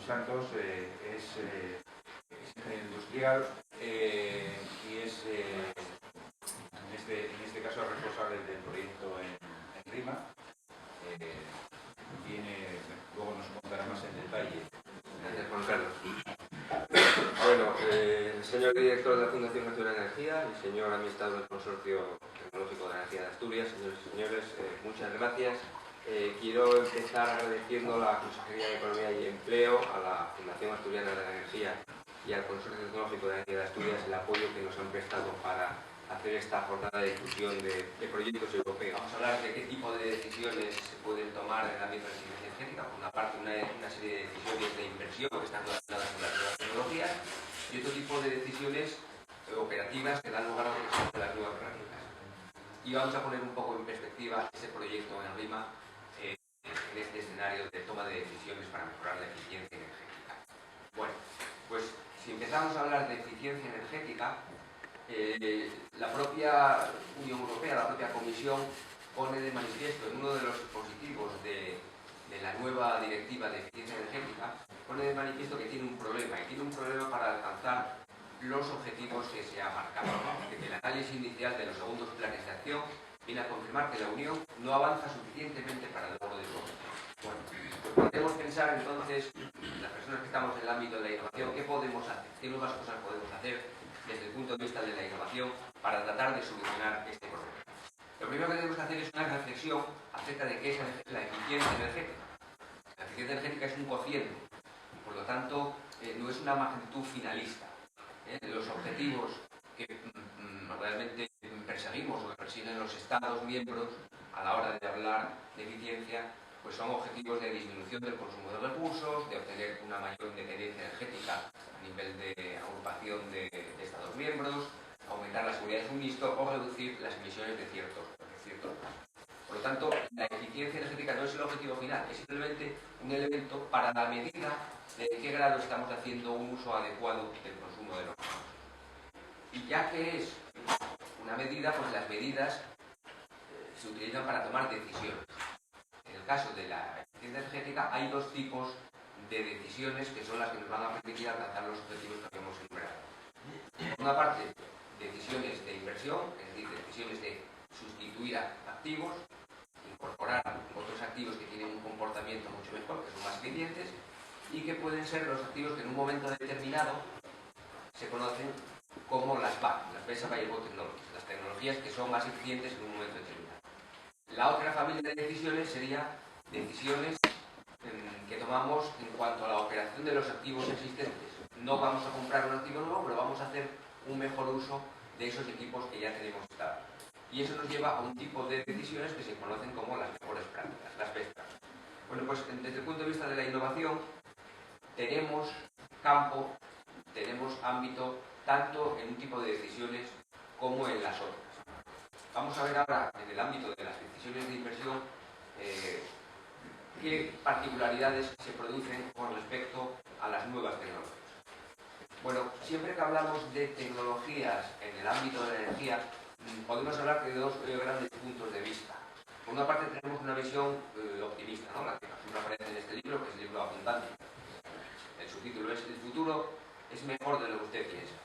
Santos es ingeniero industrial y es, en este caso, responsable del proyecto en Rima. Luego nos contará más en detalle. Gracias, Juan Carlos. Bueno, el señor director de la Fundación Nacional de Energía, el señor administrador del Consorcio Tecnológico de Energía de Asturias, señores y señores, muchas gracias. Quiero empezar agradeciendo a la Consejería de Economía y Empleo, a la Fundación Asturiana de la Energía y al Consorcio Tecnológico de Energía de Asturias el apoyo que nos han prestado para hacer esta jornada de discusión de proyectos europeos. Vamos a hablar de qué tipo de decisiones se pueden tomar en el ámbito de la eficiencia energética. Por una parte, una serie de decisiones de inversión que están relacionadas con las nuevas tecnologías y otro tipo de decisiones operativas que dan lugar a lo que son las nuevas prácticas. Y vamos a poner un poco en perspectiva ese proyecto en Rima en este escenario de toma de decisiones para mejorar la eficiencia energética. Bueno, pues si empezamos a hablar de eficiencia energética, la propia Unión Europea, la propia Comisión, pone de manifiesto en uno de los dispositivos de la nueva directiva de eficiencia energética, pone de manifiesto que tiene un problema, y tiene un problema para alcanzar los objetivos que se ha marcado. El análisis inicial de los segundos planes de acción viene a confirmar que la Unión no avanza suficientemente para el logro de los objetivos. Bueno, pues podemos pensar entonces, las personas que estamos en el ámbito de la innovación, ¿qué podemos hacer? ¿Qué nuevas cosas podemos hacer desde el punto de vista de la innovación para tratar de solucionar este problema? Lo primero que tenemos que hacer es una reflexión acerca de qué es la eficiencia energética. La eficiencia energética es un cociente, por lo tanto, no es una magnitud finalista. Los objetivos que realmente perseguimos o que persiguen los Estados miembros a la hora de hablar de eficiencia, pues son objetivos de disminución del consumo de recursos, de obtener una mayor independencia energética a nivel de agrupación de Estados miembros, aumentar la seguridad de suministro o reducir las emisiones de ciertos. Por lo tanto, la eficiencia energética no es el objetivo final, es simplemente un elemento para la medida de en qué grado estamos haciendo un uso adecuado del consumo de los recursos. Y ya que es una medida, pues las medidas se utilizan para tomar decisiones. En el caso de la eficiencia energética hay dos tipos de decisiones que son las que nos van a permitir alcanzar los objetivos que habíamos enumerado. Por una parte, decisiones de inversión, es decir, decisiones de sustituir a activos, incorporar otros activos que tienen un comportamiento mucho mejor, que son más eficientes, y que pueden ser los activos que en un momento determinado se conocen como las BAT, las Best Available Technologies, las tecnologías que son más eficientes en un momento determinado. La otra familia de decisiones sería decisiones que tomamos en cuanto a la operación de los activos existentes. No vamos a comprar un activo nuevo, pero vamos a hacer un mejor uso de esos equipos que ya tenemos instalados. Y eso nos lleva a un tipo de decisiones que se conocen como las mejores prácticas, las best practices. Bueno, pues desde el punto de vista de la innovación, tenemos campo, tenemos ámbito, tanto en un tipo de decisiones como en las otras. Vamos a ver ahora, en el ámbito de las decisiones de inversión, qué particularidades se producen con respecto a las nuevas tecnologías. Bueno, siempre que hablamos de tecnologías en el ámbito de la energía, podemos hablar de dos grandes puntos de vista. Por una parte tenemos una visión optimista, ¿no? La que aparece en este libro, que es el libro Abundante. El subtítulo es "El futuro es mejor de lo que usted piensa".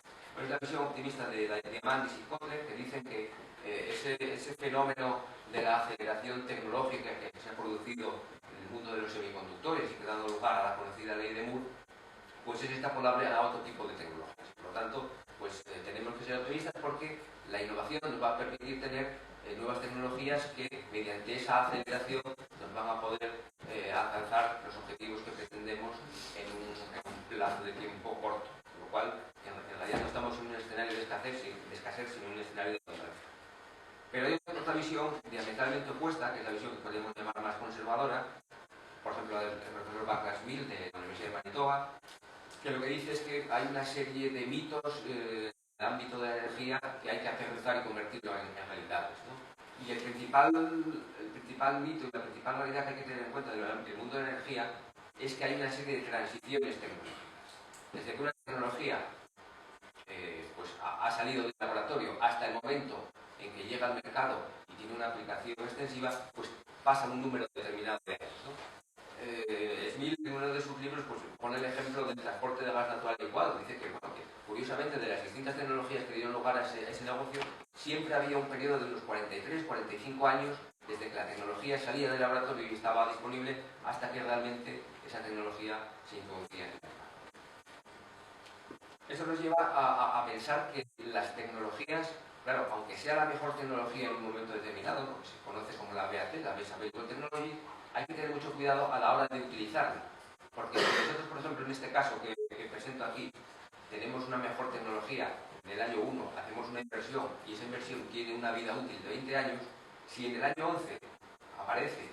Es la visión optimista de Diamandis y Kotler, que dicen que ese fenómeno de la aceleración tecnológica que se ha producido en el mundo de los semiconductores y que ha dado lugar a la conocida ley de Moore, pues es extrapolable a otro tipo de tecnologías. Por lo tanto, pues tenemos que ser optimistas porque la innovación nos va a permitir tener nuevas tecnologías que mediante esa aceleración nos van a poder alcanzar los objetivos que pretendemos en un plazo de tiempo corto, con lo cual en realidad no estamos en un escenario de escasez, sino en un escenario de abundancia. Pero hay otra visión diametralmente opuesta, que es la visión que podemos llamar más conservadora, por ejemplo el profesor Douglas-Mill de la Universidad de Manitoba, que lo que dice es que hay una serie de mitos en el ámbito de la energía que hay que aterrizar y convertirlo en realidades, ¿no? Y el principal mito y la principal realidad que hay que tener en cuenta del mundo de la energía es que hay una serie de transiciones tecnológicas. Desde que una tecnología pues ha salido del laboratorio hasta el momento en que llega al mercado y tiene una aplicación extensiva, pues pasa un número determinado de años, ¿no? Smith, en uno de sus libros, pues, pone el ejemplo del transporte de gas natural licuado. Dice que, bueno, que curiosamente de las distintas tecnologías que dieron lugar a ese negocio, siempre había un periodo de unos 43, 45 años desde que la tecnología salía del laboratorio y estaba disponible hasta que realmente esa tecnología se introducía en el mercado. Eso nos lleva a pensar que las tecnologías, claro, aunque sea la mejor tecnología en un momento determinado, lo que se conoce como la BAT, la Base Available Technology, hay que tener mucho cuidado a la hora de utilizarla. Porque si nosotros, por ejemplo, en este caso que presento aquí, tenemos una mejor tecnología, en el año 1 hacemos una inversión y esa inversión tiene una vida útil de 20 años, si en el año 11 aparece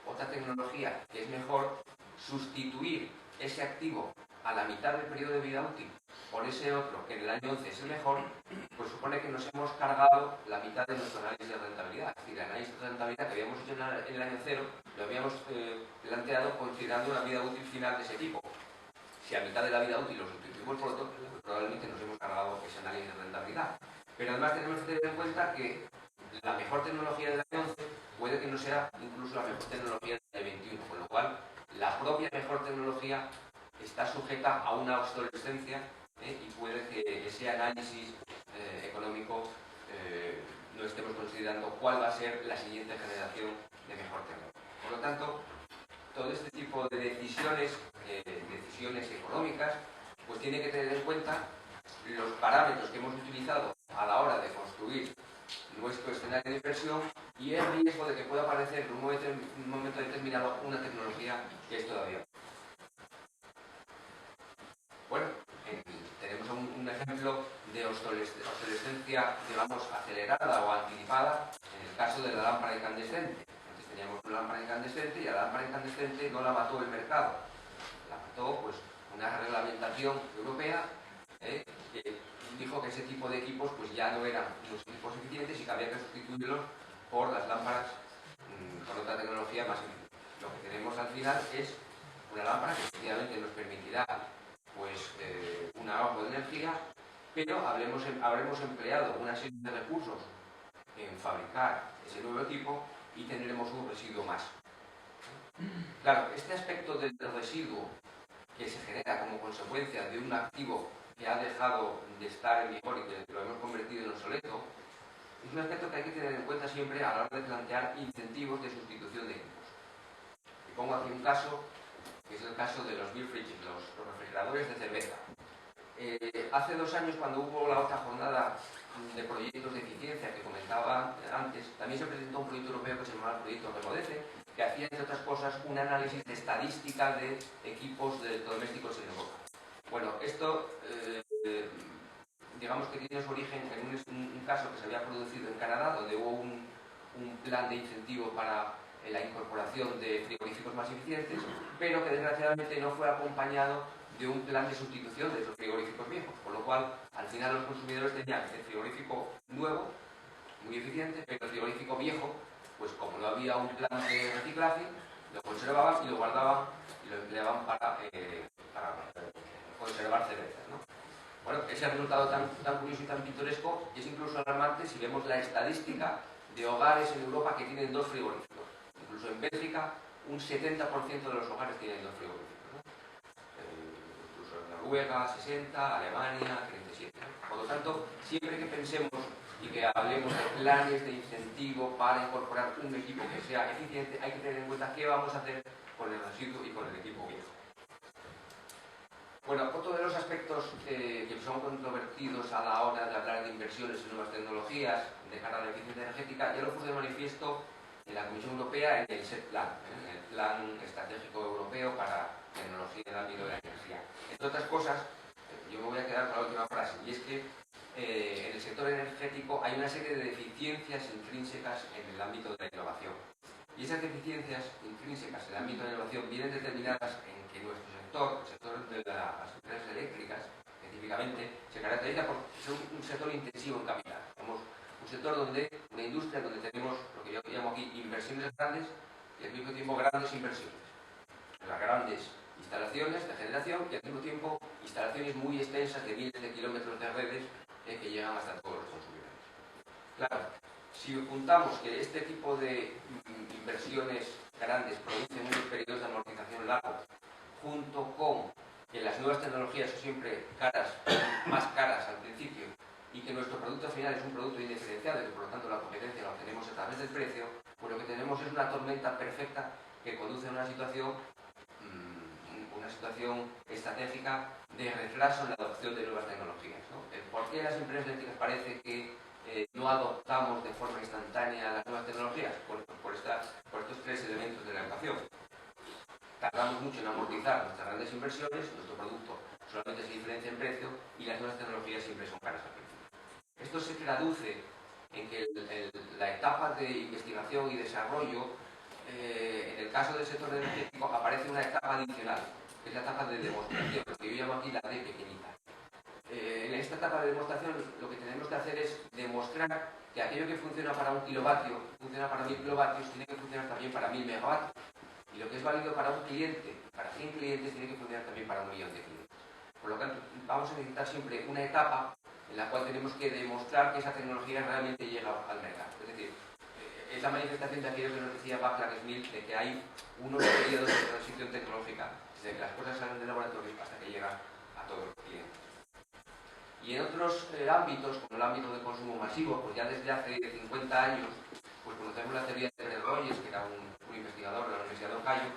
otra tecnología que es mejor, sustituir ese activo a la mitad del periodo de vida útil por ese otro que en el año 11 es el mejor, pues supone que nos hemos cargado la mitad de nuestro análisis de rentabilidad. Es decir, el análisis de rentabilidad que habíamos hecho en el año 0 lo habíamos planteado considerando una vida útil final de ese tipo. Si a mitad de la vida útil lo sustituimos por otro, pues probablemente nos hemos cargado ese análisis de rentabilidad. Pero además tenemos que tener en cuenta que la mejor tecnología del año 11 puede que no sea incluso la mejor tecnología del año 21, con lo cual la propia mejor tecnología está sujeta a una obsolescencia y puede que ese análisis económico no estemos considerando cuál va a ser la siguiente generación de mejor tecnología. Por lo tanto, todo este tipo de decisiones económicas, pues tiene que tener en cuenta los parámetros que hemos utilizado a la hora de construir nuestro escenario de inversión y el riesgo de que pueda aparecer en un momento determinado una tecnología que es todavía. Bueno, tenemos un ejemplo de obsolescencia, digamos, acelerada o anticipada en el caso de la lámpara incandescente. Antes teníamos una lámpara incandescente y a la lámpara incandescente no la mató el mercado, la mató pues una reglamentación europea que dijo que ese tipo de equipos pues ya no eran los equipos eficientes y que había que sustituirlos por las lámparas con otra tecnología más eficiente. Lo que tenemos al final es una lámpara que efectivamente nos permitirá pues un ahorro de energía, pero habremos empleado una serie de recursos en fabricar ese nuevo equipo y tendremos un residuo más. Claro, este aspecto del residuo que se genera como consecuencia de un activo que ha dejado de estar en vigor y que lo hemos convertido en obsoleto, es un aspecto que hay que tener en cuenta siempre a la hora de plantear incentivos de sustitución de equipos. Y pongo aquí un caso, que es el caso de los beer fridges, los refrigeradores de cerveza. Hace 2 años, cuando hubo la otra jornada de proyectos de eficiencia que comentaba antes, también se presentó un proyecto europeo que se llamaba el proyecto Remodece, que hacía, entre otras cosas, un análisis de estadística de equipos de electrodomésticos en Europa. Bueno, esto, digamos que tiene su origen en un caso que se había producido en Canadá, donde hubo un plan de incentivo para la incorporación de frigoríficos más eficientes, pero que desgraciadamente no fue acompañado de un plan de sustitución de esos frigoríficos viejos, con lo cual al final los consumidores tenían el frigorífico nuevo, muy eficiente, pero el frigorífico viejo, pues como no había un plan de reciclaje, lo conservaban y lo guardaban y lo empleaban para conservar cervezas, ¿no? Bueno, ese resultado tan curioso y tan pintoresco es incluso alarmante si vemos la estadística de hogares en Europa que tienen 2 frigoríficos. Incluso en Bélgica, un 70% de los hogares tienen 2 frigoríficos, ¿no? Incluso en Noruega, 60, Alemania, 37. ¿No? Por lo tanto, siempre que pensemos y que hablemos de planes de incentivo para incorporar un equipo que sea eficiente, hay que tener en cuenta qué vamos a hacer con el residuo y con el equipo viejo. Bueno, otro de los aspectos que son controvertidos a la hora de hablar de inversiones en nuevas tecnologías de cara a la eficiencia energética, ya lo puse de manifiesto en la Comisión Europea en el SET Plan, en el Plan Estratégico Europeo para Tecnología en el ámbito de la energía. Entre otras cosas, yo me voy a quedar con la última frase, y es que en el sector energético hay una serie de deficiencias intrínsecas en el ámbito de la innovación. Y esas deficiencias intrínsecas en el ámbito de la innovación vienen determinadas en que nuestro sector, el sector de las empresas eléctricas, específicamente, se caracteriza por ser un sector intensivo en capital. Somos un sector donde, una industria donde tenemos lo que yo llamo aquí inversiones grandes y al mismo tiempo grandes inversiones. Las grandes instalaciones de generación y al mismo tiempo instalaciones muy extensas de miles de kilómetros de redes que llegan hasta todos los consumidores. Claro, si juntamos que este tipo de inversiones grandes producen unos periodos de amortización largos, junto con que las nuevas tecnologías son siempre más caras al principio, y que nuestro producto final es un producto indiferenciado y que por lo tanto la competencia la obtenemos a través del precio, pues lo que tenemos es una tormenta perfecta que conduce a una situación estratégica de retraso en la adopción de nuevas tecnologías, ¿no? ¿Por qué las empresas eléctricas parece que no adoptamos de forma instantánea las nuevas tecnologías? Por estos tres elementos de la educación. Tardamos mucho en amortizar nuestras grandes inversiones, nuestro producto solamente se diferencia en precio y las nuevas tecnologías siempre son caras al principio. Esto se traduce en que la etapa de investigación y desarrollo, en el caso del sector energético, aparece una etapa adicional, que es la etapa de demostración, que yo llamo aquí la D pequeñita. En esta etapa de demostración lo que tenemos que hacer es demostrar que aquello que funciona para 1 kilovatio, funciona para 1000 kilovatios, tiene que funcionar también para 1000 megavatios. Y lo que es válido para un cliente, para 100 clientes, tiene que funcionar también para 1 millón de clientes. Por lo tanto, vamos a necesitar siempre una etapa en la cual tenemos que demostrar que esa tecnología realmente llega al mercado. Es decir, es la manifestación de aquello que nos decía Vaclav Smith, de que hay unos periodos de transición tecnológica, desde que las cosas salen del laboratorio hasta que llegan a todos los clientes. Y en otros ámbitos, como el ámbito del consumo masivo, pues ya desde hace 50 años, pues conocemos la teoría de Fred Rogers, que era un investigador de la Universidad de Ohio,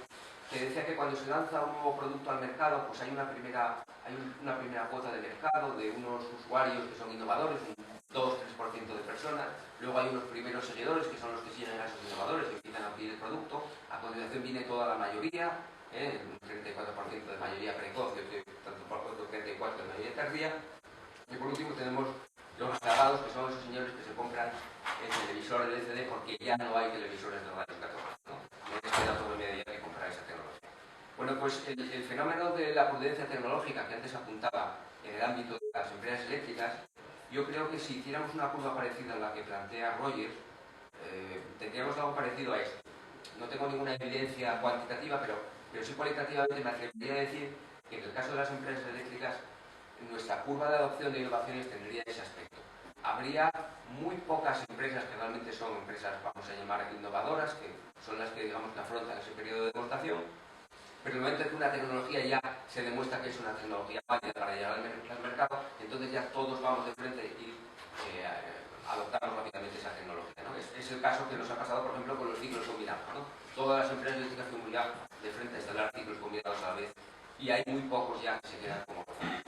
que decía que cuando se lanza un nuevo producto al mercado, pues hay una primera cuota de mercado de unos usuarios que son innovadores, un 2-3% de personas, luego hay unos primeros seguidores que son los que siguen a esos innovadores y empiezan a pedir el producto, a continuación viene toda la mayoría, un 34% de mayoría precoz, tanto por cuanto 34% de mayoría tardía, y por último tenemos los rezagados, que son esos señores que se compran el televisor LCD porque ya no hay televisores de rayos catódicos, ¿no? No les queda todo media que comprar esa tecnología. Bueno, pues el fenómeno de la prudencia tecnológica que antes apuntaba en el ámbito de las empresas eléctricas, yo creo que si hiciéramos una curva parecida a la que plantea Rogers, tendríamos algo parecido a esto. No tengo ninguna evidencia cuantitativa, pero sí cualitativamente me atrevería a decir que en el caso de las empresas eléctricas nuestra curva de adopción de innovaciones tendría ese aspecto. Habría muy pocas empresas que realmente son empresas, vamos a llamar, innovadoras, que son las que, digamos, que afrontan ese periodo de demostración, pero en el momento en que una tecnología ya se demuestra que es una tecnología válida para llegar al mercado, entonces ya todos vamos de frente y adoptamos rápidamente esa tecnología, ¿no? Es el caso que nos ha pasado, por ejemplo, con los ciclos combinados, ¿no? Todas las empresas eléctricas que han ya de frente a instalar ciclos combinados a la vez, y hay muy pocos ya que se quedan como procesos.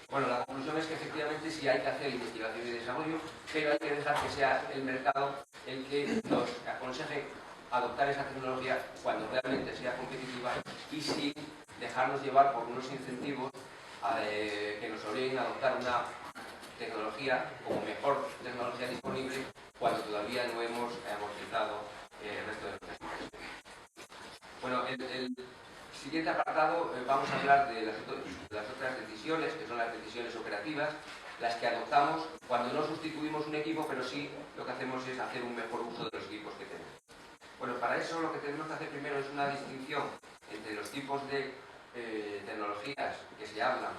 Bueno, la conclusión es que efectivamente sí hay que hacer investigación y desarrollo, pero hay que dejar que sea el mercado el que nos aconseje adoptar esa tecnología cuando realmente sea competitiva y sin dejarnos llevar por unos incentivos que nos obliguen a adoptar una tecnología como mejor tecnología disponible cuando todavía no hemos amortizado el resto de nuestras inversiones. Bueno, el siguiente apartado vamos a hablar de las otras decisiones, que son las decisiones operativas, las que adoptamos cuando no sustituimos un equipo, pero sí lo que hacemos es hacer un mejor uso de los equipos que tenemos. Bueno, para eso lo que tenemos que hacer primero es una distinción entre los tipos de tecnologías que se hablan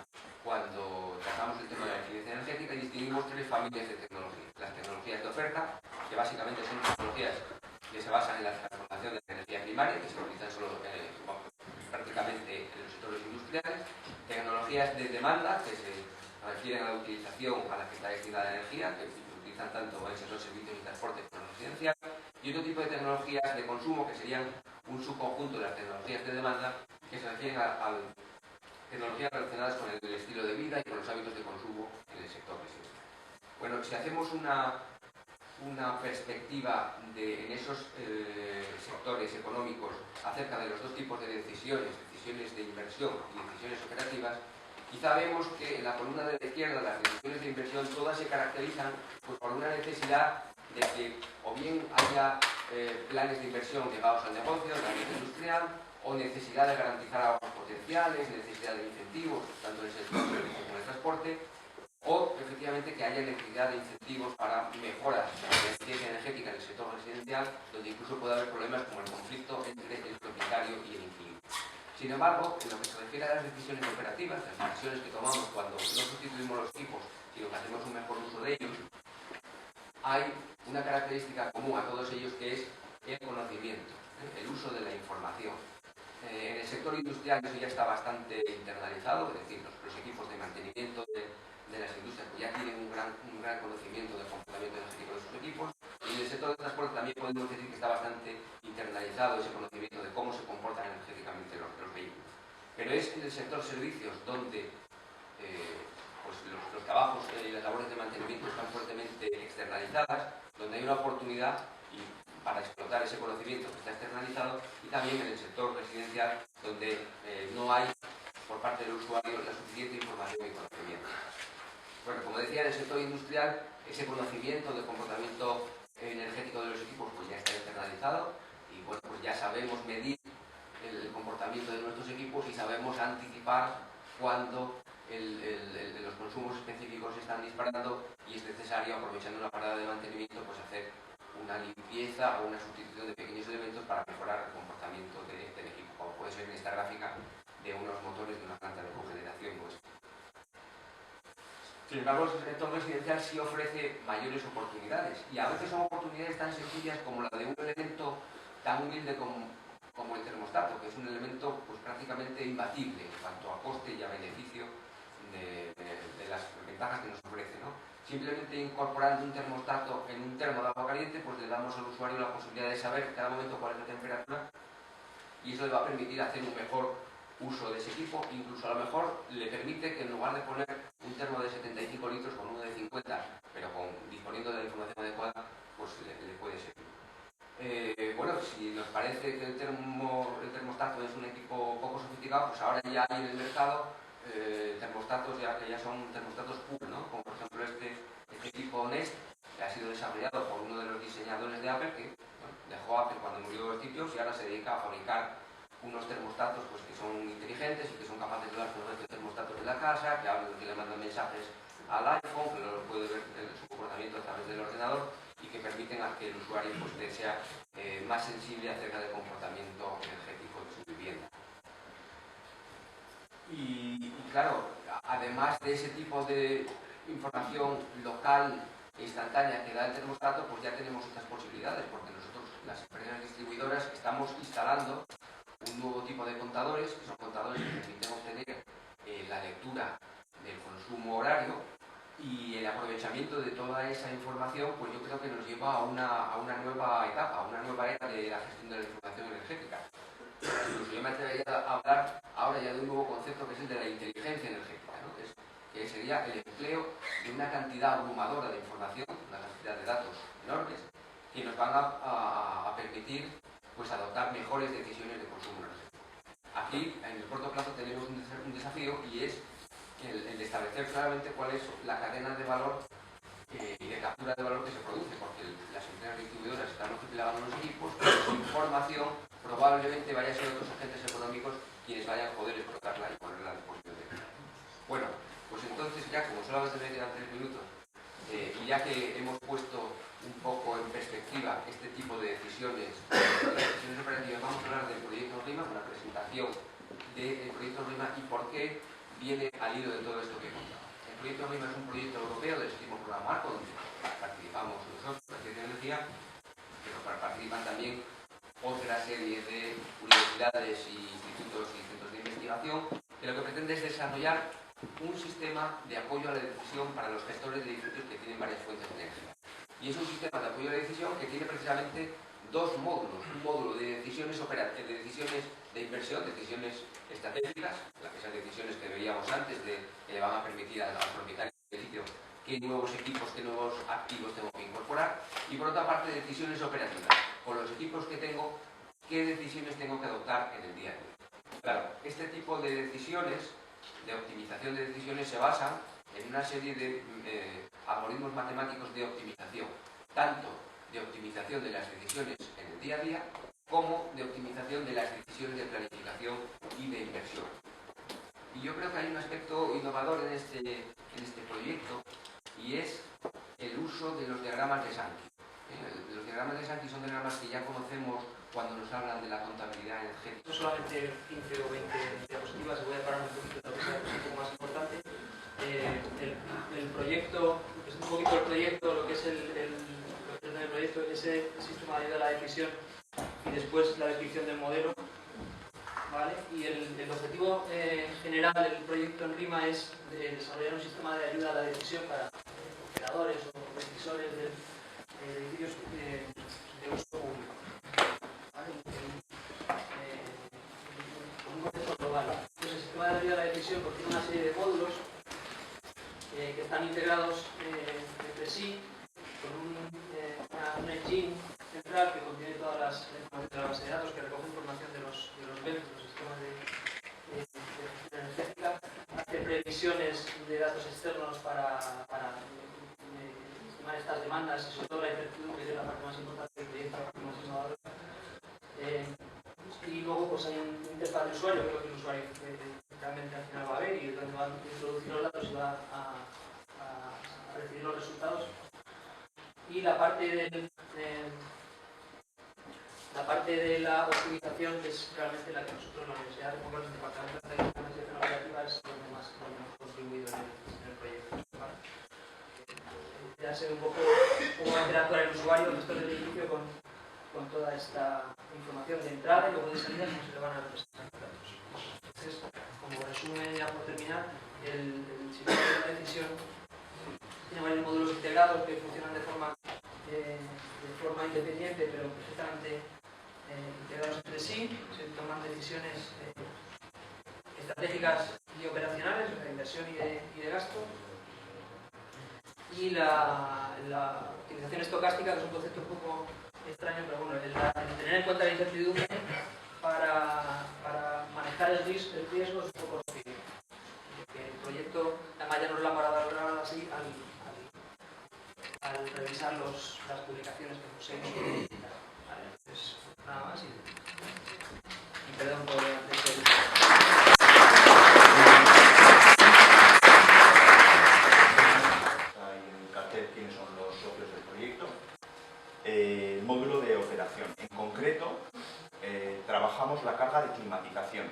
cuando tratamos el tema de la eficiencia energética, y distinguimos tres familias de tecnologías. Las tecnologías de oferta, que básicamente son tecnologías que se basan en la transformación de energía primaria, que se utilizan solo prácticamente en los sectores industriales. Tecnologías de demanda, que se refieren a la utilización a la que está destinada la energía, que se utilizan tanto en el sector de servicios y transporte como en residencial. Y otro tipo de tecnologías de consumo, que serían un subconjunto de las tecnologías de demanda, que se refieren a tecnologías relacionadas con el estilo de vida y con los hábitos de consumo en el sector residencial. Bueno, si hacemos una perspectiva en esos sectores económicos acerca de los dos tipos de decisiones de inversión y decisiones operativas, quizá vemos que en la columna de la izquierda las decisiones de inversión todas se caracterizan pues, por una necesidad de que o bien haya planes de inversión ligados al negocio, al ámbito industrial, o necesidad de garantizar ahorros potenciales, necesidad de incentivos, tanto en el sector público como en el transporte, o efectivamente que haya necesidad de incentivos para mejoras de la eficiencia energética en el sector residencial, donde incluso puede haber problemas como el conflicto entre el propietario y el inquilino. Sin embargo, en lo que se refiere a las decisiones operativas, las decisiones que tomamos cuando no sustituimos los equipos, sino que hacemos un mejor uso de ellos, hay una característica común a todos ellos, que es el conocimiento. el uso de la información. En el sector industrial eso ya está bastante internalizado, es decir, los equipos de mantenimiento de las industrias pues ya tienen un gran conocimiento del comportamiento energético de sus equipos, y en el sector de transporte también podemos decir que está bastante internalizado ese conocimiento de cómo se comportan energéticamente los vehículos. Pero es en el sector servicios donde pues los trabajos y las labores de mantenimiento están fuertemente externalizadas, donde hay una oportunidad para explotar ese conocimiento que está externalizado, y también en el sector residencial donde no hay por parte del usuario la suficiente información y conocimiento. Bueno, como decía, en el sector industrial ese conocimiento del comportamiento energético de los equipos pues ya está externalizado, y bueno, pues ya sabemos medir el comportamiento de nuestros equipos y sabemos anticipar cuando los consumos específicos se están disparando y es necesario, aprovechando una parada de mantenimiento, pues hacer una limpieza o una sustitución de pequeños elementos para mejorar el comportamiento del equipo, como puede ser en esta gráfica de unos motores de una planta de cogeneración. Sin embargo, el sector residencial sí ofrece mayores oportunidades, y a veces son oportunidades tan sencillas como la de un elemento tan humilde como el termostato, que es un elemento pues prácticamente imbatible en cuanto a coste y a beneficio de las ventajas que nos ofrece, ¿no? Simplemente incorporando un termostato en un termo de agua caliente, pues le damos al usuario la posibilidad de saber en cada momento cuál es la temperatura, y eso le va a permitir hacer un mejor uso de ese equipo. Incluso a lo mejor le permite que en lugar de poner un termo de 75 litros con uno de 50, pero disponiendo de la información adecuada, pues le puede servir. Bueno, si nos parece que el termostato es un equipo poco sofisticado, pues ahora ya hay en el mercado termostatos que ya son termostatos PUR, ¿no? Como por ejemplo este equipo Nest, que ha sido desarrollado por uno de los diseñadores de Apple, que bueno, dejó Apple cuando murió Steve Jobs y ahora se dedica a fabricar unos termostatos pues, que son inteligentes y que son capaces de hablar con los termostatos de la casa, que le mandan mensajes al iPhone, que lo puede ver su comportamiento a través del ordenador, y que permiten a que el usuario pues, sea más sensible acerca del comportamiento energético de su vivienda. Y claro, además de ese tipo de información local e instantánea que da el termostato, pues ya tenemos otras posibilidades, porque nosotros, las empresas distribuidoras, estamos instalando un nuevo tipo de contadores, que son contadores que permiten obtener la lectura del consumo horario, y el aprovechamiento de toda esa información, pues yo creo que nos lleva a una nueva etapa, a una nueva era de la gestión de la información energética. Incluso yo me atrevería a hablar ahora ya de un nuevo concepto, que es el de la inteligencia energética, ¿no? que sería el empleo de una cantidad abrumadora de información, una cantidad de datos enormes, que nos van a permitir pues, adoptar mejores decisiones de consumo energético. Aquí, en el corto plazo, tenemos un desafío, y es el de establecer claramente cuál es la cadena de valor y de captura de valor que se produce, porque las empresas distribuidoras están multiplicando los equipos, pero su información probablemente vaya a ser otros agentes económicos quienes vayan a poder explotarla y ponerla a disposición de ellos. Bueno, pues entonces ya, como solamente me quedan 3 minutos, y ya que hemos puesto un poco en perspectiva este tipo de decisiones operativas, vamos a hablar del proyecto RIMA, una presentación del proyecto RIMA y por qué viene al hilo de todo esto que he contado. El proyecto RIMA es un proyecto europeo del 7º programa marco, donde participamos nosotros, la Dirección de Energía, pero participan también otra serie de universidades y institutos y centros de investigación, que lo que pretende es desarrollar un sistema de apoyo a la decisión para los gestores de edificios que tienen varias fuentes de energía. Y es un sistema de apoyo a la decisión que tiene precisamente dos módulos. Un módulo de decisiones operativas, de decisiones de inversión, decisiones estratégicas, esas decisiones que veíamos antes de que le van a permitir al propietario del edificio qué nuevos equipos, qué nuevos activos tengo que incorporar, y por otra parte decisiones operativas. Con los equipos que tengo, qué decisiones tengo que adoptar en el día a día. Claro, este tipo de decisiones, de optimización de decisiones, se basan en una serie de algoritmos matemáticos de optimización, tanto de optimización de las decisiones en el día a día, como de optimización de las decisiones de planificación y de inversión. Y yo creo que hay un aspecto innovador en este proyecto, y es el uso de los diagramas de Sankey. Los diagramas de Sankey son diagramas que ya conocemos cuando nos hablan de la contabilidad energética. No solamente 15 o 20 diapositivas, voy a parar un poquito de lo que sea un poco más importante. El proyecto, es un poquito el proyecto, lo que es el proyecto, ese sistema de ayuda a la decisión y después la descripción del modelo. ¿Vale? Y el objetivo general del proyecto en RIMA es desarrollar un sistema de ayuda a la decisión para operadores o decisores de edificios de uso público. ¿Vale? Con un concepto global. Entonces, el sistema de ayuda a la decisión contiene una serie de módulos que están integrados entre sí con un engine central que contiene todas las informaciones de la base de datos, que recoge información de los BEMS, de los sistemas de gestión energética, hace previsiones de datos externos para estimar estas demandas y sobre todo la incertidumbre, que es la parte más importante del proyecto, la parte más innovadora. Y luego pues hay un interfaz de usuario, creo que el usuario realmente al final va a ver y donde va a introducir los datos y va a recibir los resultados. Y la parte de la optimización, que es realmente la que nosotros en la Universidad de Pomar, el Departamento de Planificación Operativa, es donde más hemos contribuido en el proyecto. ¿Vale? Ya sé un poco cómo va a interactuar el usuario, el gestor del edificio, con toda esta información de entrada y luego de salida, cómo se le van a representar los datos. Entonces, como resumen, ya por terminar, el sistema de la decisión tiene varios módulos integrados que funcionan de forma independiente, pero perfectamente integrados entre sí. Se toman decisiones estratégicas y operacionales, de inversión y de gasto. Y la optimización estocástica, que es un concepto un poco extraño, pero bueno, el tener en cuenta la incertidumbre para manejar el riesgo es un poco difícil. Porque el proyecto, además ya nos lo ha parado así al revisar las publicaciones que poseemos. Vale, entonces, nada más y perdón por Ahí en el cartel quiénes son los socios del proyecto. El módulo de operación. En concreto, trabajamos la carga de climatización.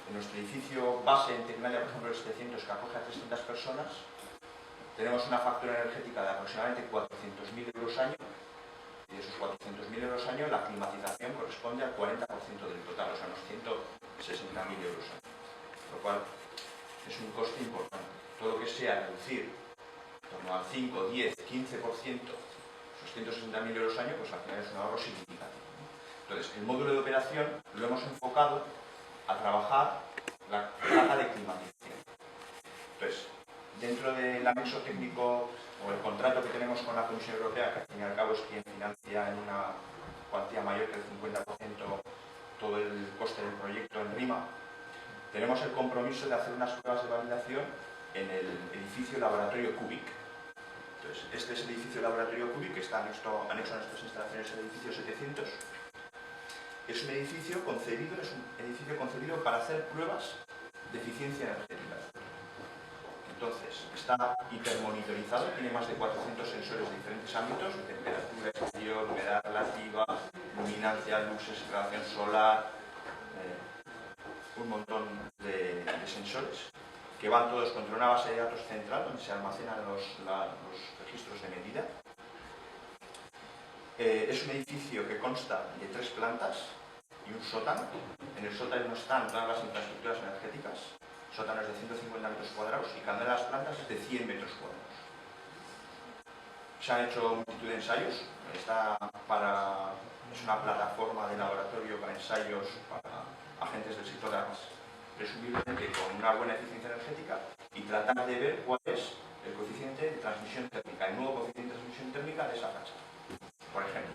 En nuestro edificio base en Tecnalia, por ejemplo, el 700, que acoge a 300 personas, tenemos una factura energética de aproximadamente 400.000 euros año, y de esos 400.000 euros año la climatización corresponde al 40% del total, o sea, unos 160.000 euros año, lo cual es un coste importante. Todo lo que sea reducir en torno al 5, 10, 15% esos 160.000 euros año, pues al final es un ahorro significativo. Entonces, el módulo de operación lo hemos enfocado a trabajar la carga de climatización. Entonces, dentro del anexo técnico o el contrato que tenemos con la Comisión Europea, que al fin y al cabo es quien financia en una cuantía mayor que el 50% todo el coste del proyecto en RIMA, tenemos el compromiso de hacer unas pruebas de validación en el edificio Laboratorio Cubic. Entonces, este es el edificio Laboratorio Cubic, que está anexo a nuestras instalaciones, el edificio 700. Es un edificio concebido para hacer pruebas de eficiencia energética. Entonces, está hipermonitorizado, tiene más de 400 sensores de diferentes ámbitos, temperatura exterior, humedad relativa, luminancia, luces, radiación solar, un montón de sensores que van todos contra una base de datos central donde se almacenan los registros de medida. Es un edificio que consta de 3 plantas y un sótano. En el sótano están todas las infraestructuras energéticas. Sótanos de 150 metros cuadrados y cada una de las plantas es de 100 metros cuadrados. Se han hecho multitud de ensayos. Es una plataforma de laboratorio para ensayos para agentes del sector de armas, presumiblemente con una buena eficiencia energética, y tratar de ver cuál es el coeficiente de transmisión térmica, el nuevo coeficiente de transmisión térmica de esa fachada, por ejemplo.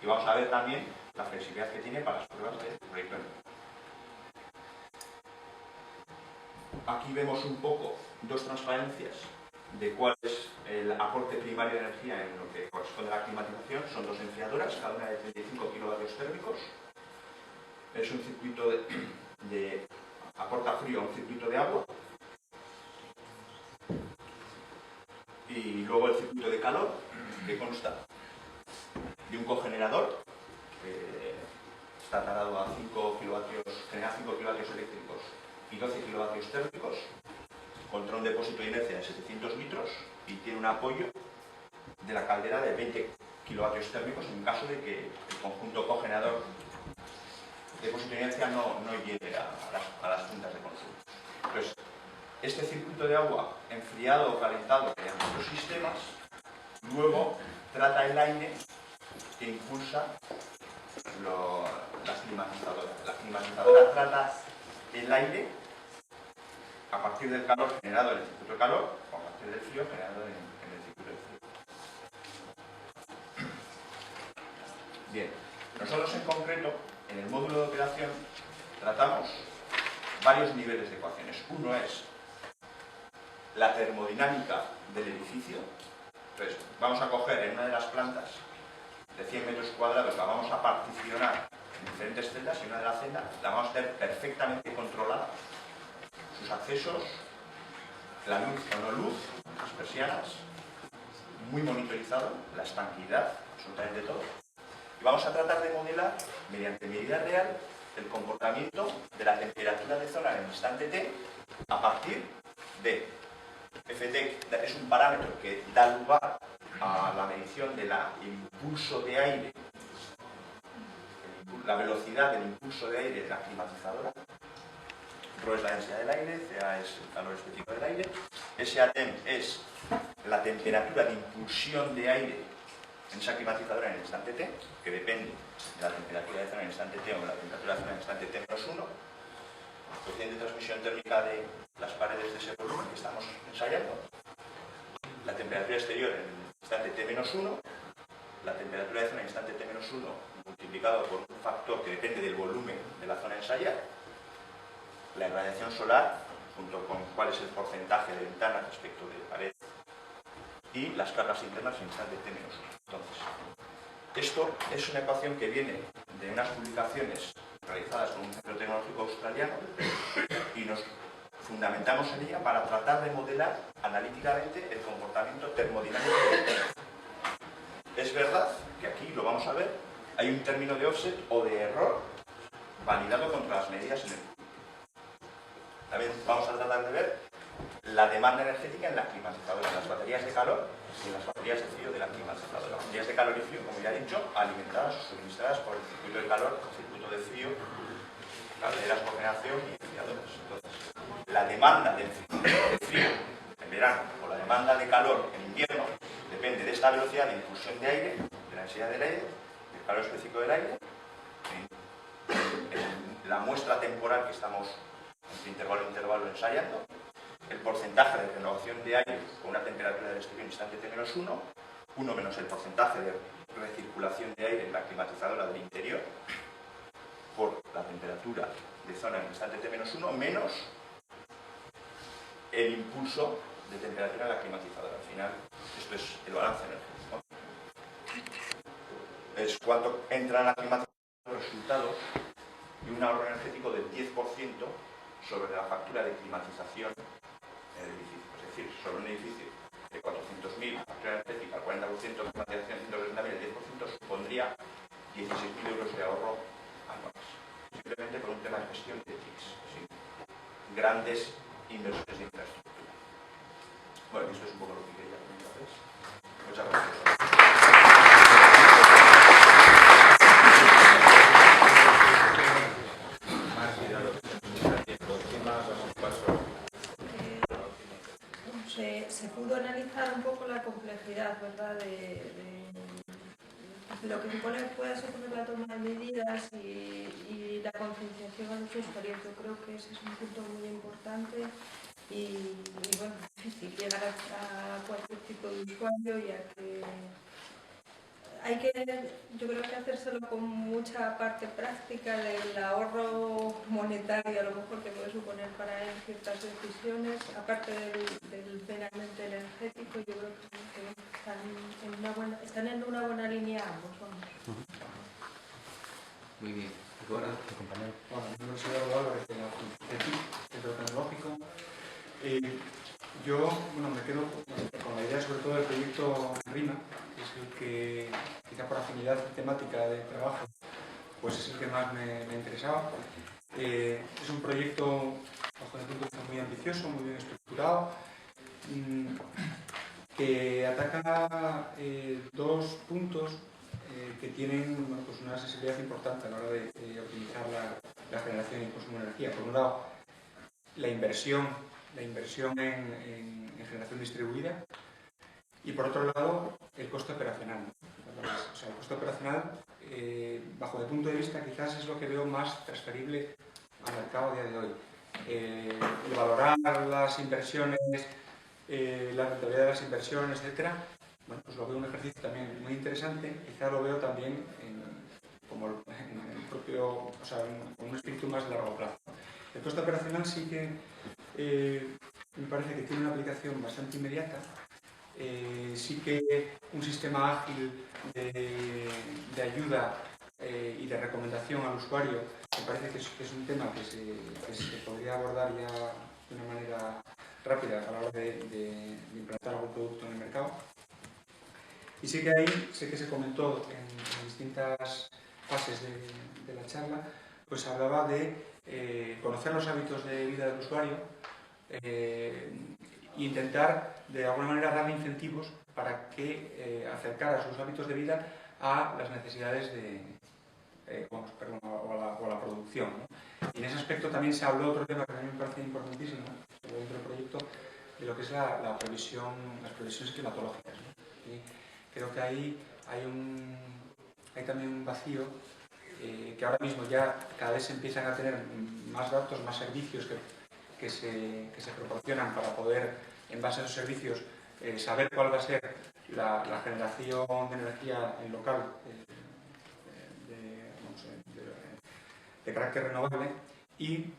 Y vamos a ver también la flexibilidad que tiene para las pruebas del proyecto. Aquí vemos un poco 2 transparencias de cuál es el aporte primario de energía en lo que corresponde a la climatización. Son 2 enfriadoras, cada una de 35 kilovatios térmicos. Es un circuito de aporta frío a un circuito de agua. Y luego el circuito de calor, que consta de un cogenerador que está tarado a 5 kilovatios, genera 5 kilovatios eléctricos y 12 kilovatios térmicos, contra un depósito de inercia de 700 litros y tiene un apoyo de la caldera de 20 kilovatios térmicos en caso de que el conjunto cogenerador de positroneancia no llegue a las puntas de consumo. Entonces, este circuito de agua enfriado o calentado mediante estos sistemas luego trata el aire que impulsa las climatizadoras. La climatizadora trata el aire a partir del calor generado en el circuito de calor o a partir del frío generado en el circuito de frío. Bien, nosotros en concreto, en el módulo de operación, tratamos varios niveles de ecuaciones. Uno es la termodinámica del edificio. Entonces, vamos a coger en una de las plantas de 100 metros cuadrados, la vamos a particionar en diferentes celdas y una de las celdas la vamos a tener perfectamente controlada. Sus accesos, la luz o no luz, las persianas, muy monitorizado, la estanqueidad, absolutamente todo. Y vamos a tratar de modelar, mediante medida real, el comportamiento de la temperatura de zona en el instante t a partir de Ft, es un parámetro que da lugar a la medición del impulso de aire, la velocidad del impulso de aire de la climatizadora. Rho es la densidad del aire, Ca es el calor específico del aire, SATEM es la temperatura de impulsión de aire en esa climatizadora en el instante t, que depende de la temperatura de zona en el instante t o de la temperatura de zona en el instante t-1, coeficiente de transmisión térmica de las paredes de ese volumen que estamos ensayando, la temperatura exterior en el instante t-1, la temperatura de zona en el instante t-1 multiplicado por un factor que depende del volumen de la zona ensayada, la irradiación solar, junto con cuál es el porcentaje de ventana respecto de pared, y las cargas internas en el instante t-1. Entonces, esto es una ecuación que viene de unas publicaciones realizadas con un centro tecnológico australiano y nos fundamentamos en ella para tratar de modelar analíticamente el comportamiento termodinámico del aire. Es verdad que aquí, lo vamos a ver, hay un término de offset o de error validado contra las medidas en el futuro. También vamos a tratar de ver la demanda energética en la climatizadora, en las baterías de calor y en las baterías de frío de la climatizadora. Las baterías de calor y frío, como ya he dicho, alimentadas o suministradas por el circuito de calor, el circuito de frío, calderas por generación y enfriadoras. Entonces, la demanda de frío en verano o la demanda de calor en invierno depende de esta velocidad de impulsión de aire, de la densidad del aire, del calor específico del aire, en la muestra temporal que estamos entre intervalo e intervalo ensayando, el porcentaje de renovación de aire con una temperatura del exterior en instante t-1, 1 menos el porcentaje de recirculación de aire en la climatizadora del interior por la temperatura de zona en instante t-1 menos el impulso de temperatura en la climatizadora. Al final, esto es el balance energético. Es cuánto entra en la climatizadora los resultados de un ahorro energético del 10% sobre la factura de climatización en el edificio. Es decir, sobre un edificio de 400.000, factura energética, el 40%, climatización 160.000, el 10% supondría 16.000 euros de ahorro anuales. Simplemente por un tema de gestión de TICs, ¿sí? Grandes inversiones de infraestructura. Bueno, esto es un poco lo que quería comentarles. Muchas gracias. Se pudo analizar un poco la complejidad, ¿verdad?, de lo que pueda suponer la toma de medidas y la concienciación a los usuarios. Yo creo que ese es un punto muy importante y bueno, difícil llegar a cualquier tipo de usuario, ya que hay que, yo creo que hacérselo con mucha parte práctica del ahorro monetario, a lo mejor que puede suponer para él ciertas decisiones, aparte del meramente energético. Yo creo que están en una buena línea ambos, vamos. Muy bien. Ahora, tu compañero. Bueno, yo soy abogado de TIC, Centro Tecnológico. Yo me quedo con la idea sobre todo del proyecto RIMA, que es el que, quizá por afinidad temática de trabajo, pues es el que más me interesaba. Es un proyecto, bajo mi punto de vista, muy ambicioso, muy bien estructurado. que ataca dos puntos que tienen pues una sensibilidad importante a la hora de optimizar la generación y consumo de energía. Por un lado, la inversión en generación distribuida, y por otro lado, el coste operacional. O sea, el coste operacional, bajo mi punto de vista, quizás es lo que veo más transferible al mercado a día de hoy. El valorar las inversiones, la rentabilidad de las inversiones, etcétera, bueno, pues lo veo un ejercicio también muy interesante. Quizá lo veo también como en el propio, o sea, con un espíritu más de largo plazo. El coste operacional sí que me parece que tiene una aplicación bastante inmediata. Sí que un sistema ágil de ayuda y de recomendación al usuario me parece que es un tema que se podría abordar ya de una manera rápida a la hora de implantar algún producto en el mercado. Y sí que ahí, sé que se comentó en distintas fases de la charla, pues hablaba de conocer los hábitos de vida del usuario e intentar de alguna manera darle incentivos para que acercara sus hábitos de vida a las necesidades o a la producción, ¿no? Y en ese aspecto también se habló otro tema que a mí me parece importantísimo dentro del proyecto, de lo que es las previsiones climatológicas, ¿no? Y creo que ahí hay también un vacío que ahora mismo ya cada vez se empiezan a tener más datos, más servicios que se proporcionan para poder, en base a esos servicios, saber cuál va a ser la generación de energía en local de carácter renovable y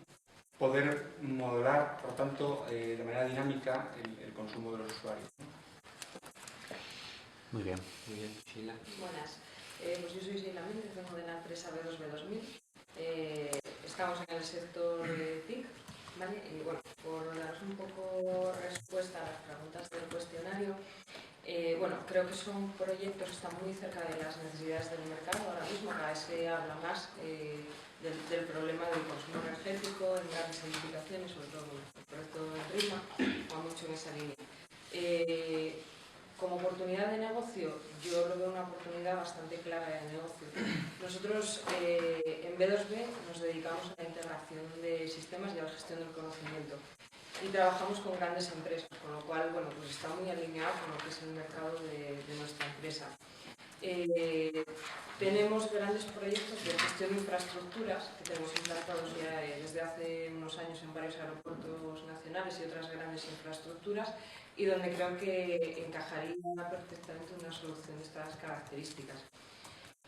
poder modelar, por tanto, de manera dinámica el consumo de los usuarios. Muy bien. Muy bien, Sheila. Buenas. Pues yo soy Sheila Méndez, vengo de la empresa B2B2000. Estamos en el sector TIC, ¿vale? Y bueno, por daros un poco respuesta a las preguntas del cuestionario, bueno, creo que son proyectos que están muy cerca de las necesidades del mercado. Ahora mismo cada vez se habla más del problema del consumo energético en grandes edificaciones, sobre todo el proyecto de RIMA, va mucho en esa línea. Como oportunidad de negocio, yo lo veo una oportunidad bastante clara de negocio. Nosotros en B2B nos dedicamos a la integración de sistemas y a la gestión del conocimiento y trabajamos con grandes empresas, con lo cual, bueno, pues está muy alineado con lo que es el mercado de nuestra empresa. Tenemos grandes proyectos de gestión de infraestructuras que tenemos implantados ya desde hace unos años en varios aeropuertos nacionales y otras grandes infraestructuras, y donde creo que encajaría perfectamente una solución de estas características.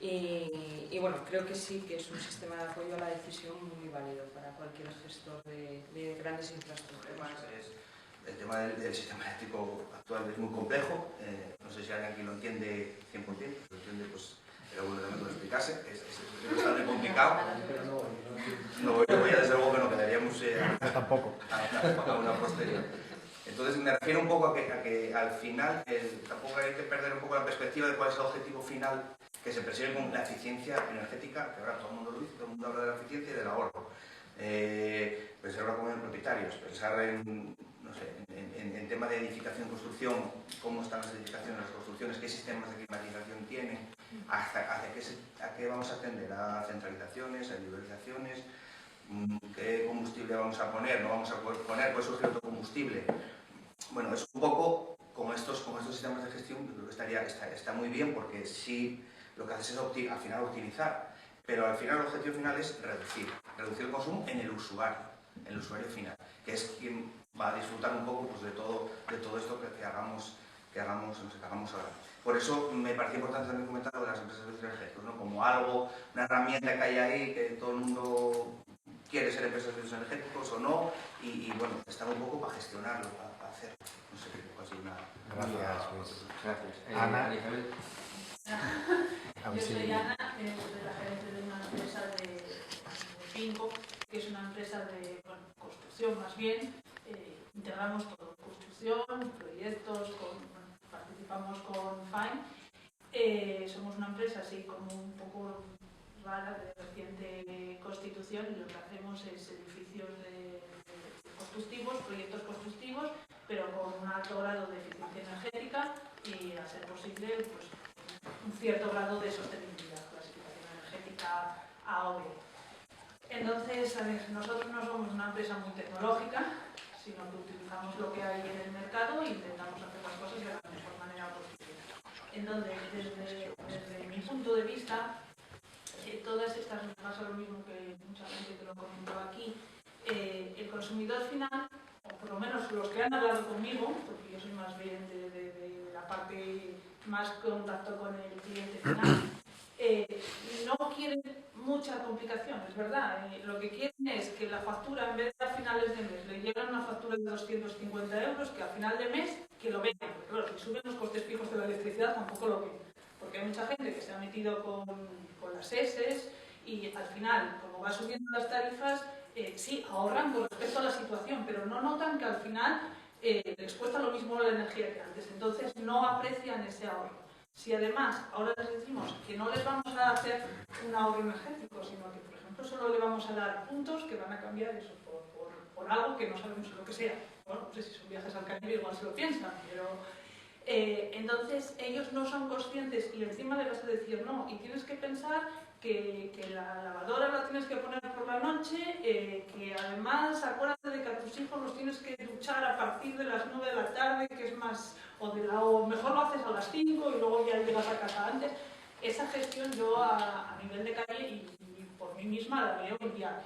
Y bueno, creo que sí que es un sistema de apoyo a la decisión muy válido para cualquier gestor de grandes infraestructuras. El tema del sistema eléctrico actual es muy complejo, no sé si alguien aquí lo entiende 100%, lo entiende, pues era bueno también que lo explicase, es bastante complicado. No, yo ya desde luego que no quedaríamos tampoco a una posterior. Entonces me refiero un poco a que al final tampoco hay que perder un poco la perspectiva de cuál es el objetivo final que se persigue con la eficiencia energética, que ahora todo el mundo lo dice, todo el mundo habla de la eficiencia y del ahorro. Pensar ahora como en propietarios, pensar en, no sé, en tema de edificación y construcción, cómo están las edificaciones, las construcciones, qué sistemas de climatización tienen, a qué vamos a atender, a centralizaciones, a individualizaciones, qué combustible vamos a poner, no vamos a poner, puede surgir otro combustible. Bueno, es un poco con estos sistemas de gestión, yo creo que está muy bien, porque sí lo que haces es al final optimizar, pero al final el objetivo final es reducir el consumo en el usuario final, que es quien va a disfrutar un poco pues, de todo esto que hagamos ahora. Por eso me parece importante también comentar lo de las empresas de servicios energéticos, ¿no? Como algo, una herramienta que hay ahí, que todo el mundo quiere ser empresas de servicios energéticos o no, y bueno, está un poco para gestionarlo, para hacerlo. No sé qué así una... Gracias, Luis. Gracias. Ana. Yo soy Ana, soy la gerente de una empresa de Pinco, que es una empresa de construcción más bien. Integramos todo, construcción, proyectos, participamos con Fine. Somos una empresa así como un poco rara, de reciente constitución, y lo que hacemos es edificios constructivos, proyectos constructivos, pero con una alto grado de eficiencia energética y, a ser posible, pues, un cierto grado de sostenibilidad, clasificación energética A o B. Entonces, a ver, nosotros no somos una empresa muy tecnológica, sino que utilizamos lo que hay en el mercado e intentamos hacer las cosas de la mejor manera posible. Entonces, desde mi punto de vista, todas estas, me pasa lo mismo que mucha gente que lo comentó aquí, el consumidor final, o por lo menos los que han hablado conmigo, porque yo soy más bien de la parte más contacto con el cliente final, no quieren mucha complicación, es verdad. Lo que quieren es que la factura, en vez de a finales de mes, le llega una factura de 250 euros, que a final de mes, que lo vean. Porque claro, si suben los costes fijos de la electricidad, tampoco lo ven. Porque hay mucha gente que se ha metido con las ESES y al final, como va subiendo las tarifas, sí, ahorran con respecto a la situación, pero no notan que al final les cuesta lo mismo la energía que antes. Entonces no aprecian ese ahorro. Si además ahora les decimos que no les vamos a hacer un ahorro energético, sino que, por ejemplo, solo le vamos a dar puntos que van a cambiar eso por algo que no sabemos lo que sea. Bueno, no sé si son viajes al Caribe, igual se lo piensan, pero entonces ellos no son conscientes y encima le vas a decir no, y tienes que pensar que la lavadora la tienes que poner por la noche, que además acuérdate de que a tus hijos los tienes que duchar a partir de las 9 de la tarde, que es más, o mejor lo haces a las 5 y luego ya llegas a casa antes. Esa gestión yo a nivel de calle y por mí misma la veo inviable.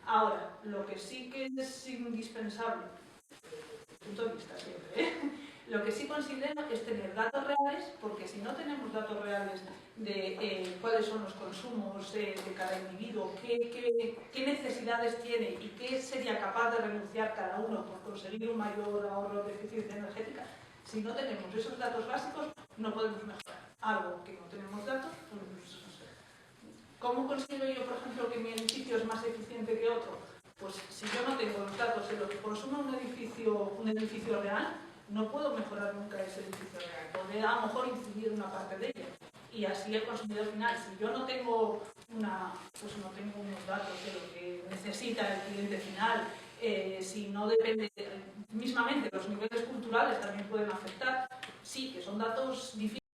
Ahora, lo que sí que es indispensable, desde mi punto de vista siempre, lo que sí considero es tener datos reales, porque si no tenemos datos reales de cuáles son los consumos de cada individuo, qué necesidades tiene y qué sería capaz de renunciar cada uno por conseguir un mayor ahorro de eficiencia energética, si no tenemos esos datos básicos, no podemos mejorar. Algo que no tenemos datos, pues no sé. ¿Cómo consigo yo, por ejemplo, que mi edificio es más eficiente que otro? Pues si yo no tengo los datos de lo que consume un edificio real, no puedo mejorar nunca ese edificio real. Podré a lo mejor incidir una parte de ella. Y así el consumidor final, si yo no tengo unos datos de lo que necesita el cliente final, si no depende, mismamente los niveles culturales también pueden afectar, sí, que son datos difíciles.